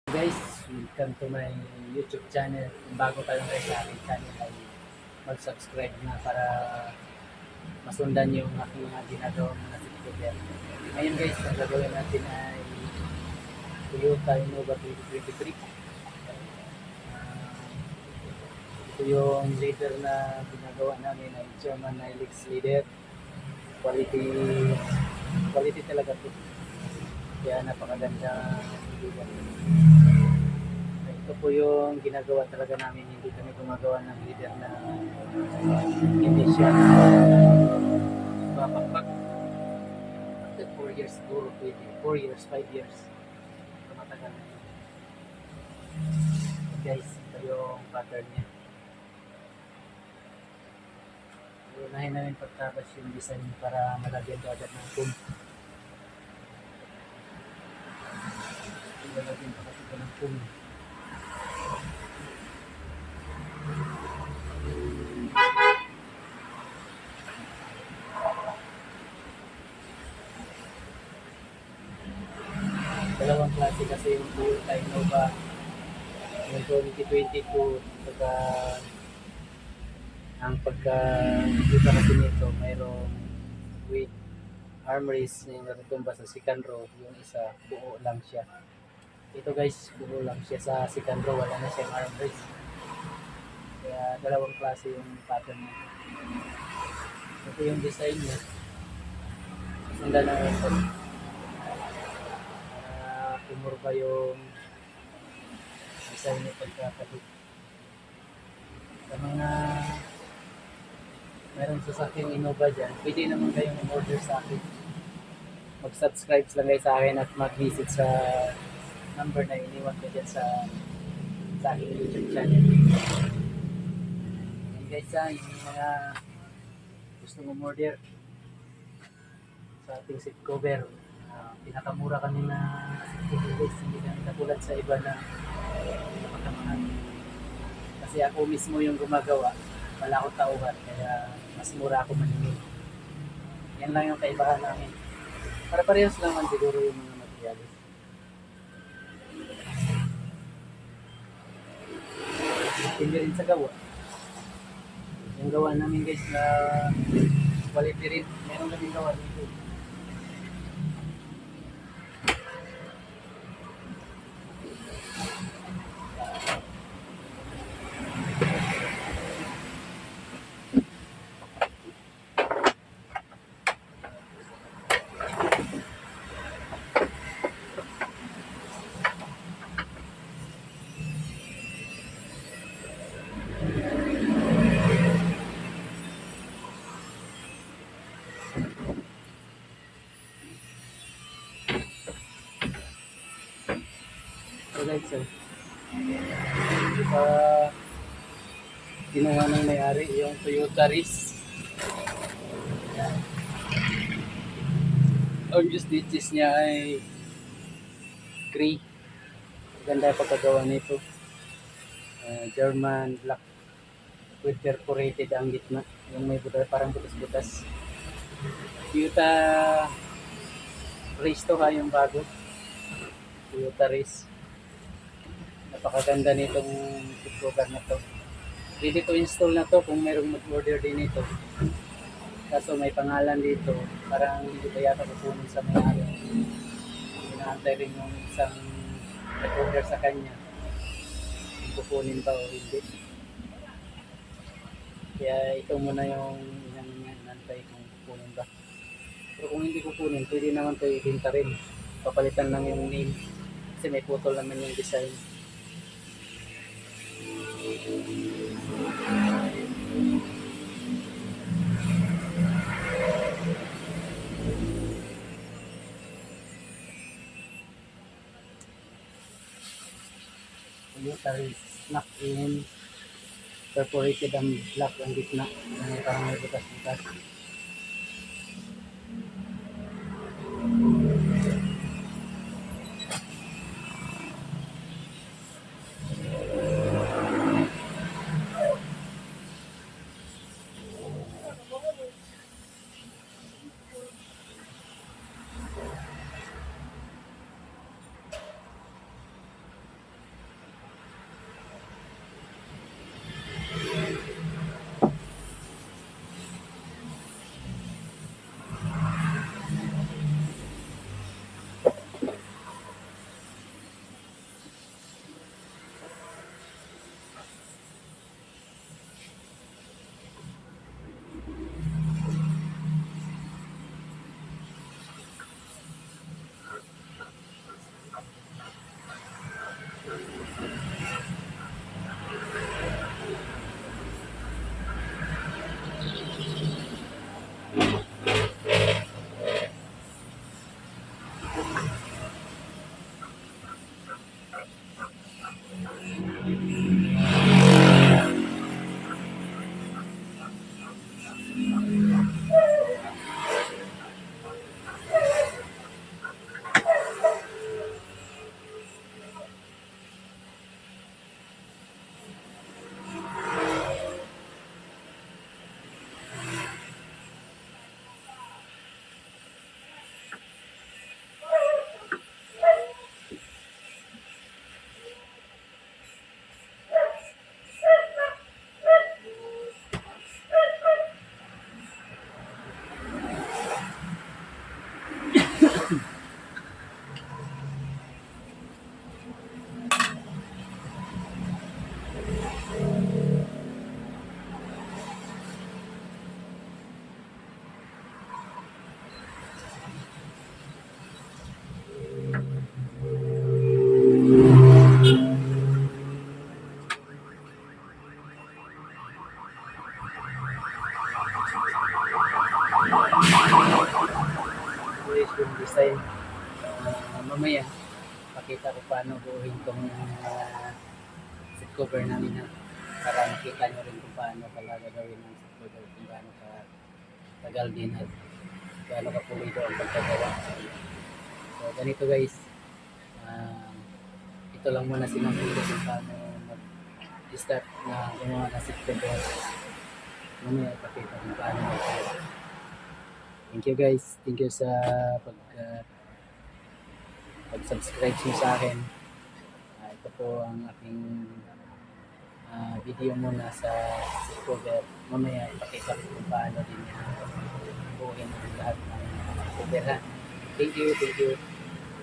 Guys, welcome to my YouTube channel. Kung bago pa lang kayo sa aking channel ay mag-subscribe na para masundan yung aking mga ginagawang mga tutorial. Ngayon guys, ang gagawin natin ay Toyota Innova 2023. Ito yung leader na ginagawa namin ay German Hilux leader. Quality, quality talaga ito. Kaya napakaganda leader. Ito po yung ginagawa talaga namin, hindi kami gumagawa ng leader na hindi siya mapakpak. After 4 years siguro, 4 years, 5 years. Ito matagal na yun. Guys, ito yung pattern niya. Unahin namin pagtabas yung design para malagyan ko agad ng pump. Malagyan pa kasi ito ng pump. Dalawang klase kasi yung Toyota Innova yung 2022 saka ang pagka-iba kasi nito mayroong with armrest na yung natutumba sa second row, yung isa buo lang siya. Ito guys, buo lang siya sa second row, wala na siyang armrest. Kaya dalawang klase yung pattern niya. Ito yung design niya. Sundan na ito. Kumurba yung design niya pagkakabit. Sa mga mayroong sasakyang Innova dyan, pwede naman kayong order sa akin. Mag-subscribe lang kayo sa akin at mag-visit sa number na iniwan ko dyan sa aking YouTube channel. And guys, yung mga gustong umorder sa ating seat cover, pinakamura kami na seat cover guys, hindi kami katulad sa iba na pinakamahal. Kasi ako mismo yung gumagawa, wala akong tauhan, kaya mas mura ako maningin. Yan lang yung kaibahan namin. Para parehas naman siguro yung mga materials. Hindi rin sa gawa. Yung gawa namin guys na quality rin. Meron kaming gawa dito. So guys, ito pa ginawa ng may-ari yung Toyota Ris. Ang justice niya ay gray. Ganda yung pagkagawa nito. German black with perforated ang gitna. Yung may butas, parang butas-butas. Toyota Ris to ha, yung bago. Toyota Ris. Napakaganda nitong seat cover na to. Ready to install na to kung mayroong mag-order din ito. Kaso may pangalan dito, parang hindi pa yata kukunin sa may-ari. Inaantay rin yung isang nag-order sa kanya kung kukunin ba o hindi. Kaya ito muna yung inantay kung kukunin ba. Pero kung hindi kukunin, pwede naman ito ibenta rin. Papalitan lang yung name kasi may putol naman yung design. Toyota Ris knock in perforated ang black ang gitna. Parang may butas-butas. Here's yung design. Mamaya, pakita ko paano buuhin tong seat cover namin ha. Para makita nyo rin kung paano talaga gawin ng seat cover, kung gaano ka tagal din at gaano ka pulido ang pagkagawa. So ganito guys, Ah, ito lang muna sinampulo kung paano mag-start na gumawa ng seat cover. Mamaya ipakita kung paano mag-gawa. Thank you guys. Thank you sa pag-subscribe nyo sa akin. Ito po ang aking video muna sa seat cover. Mamaya ipakita ko kung paano din buuin ang lahat ng seat cover ha. Thank you, thank you.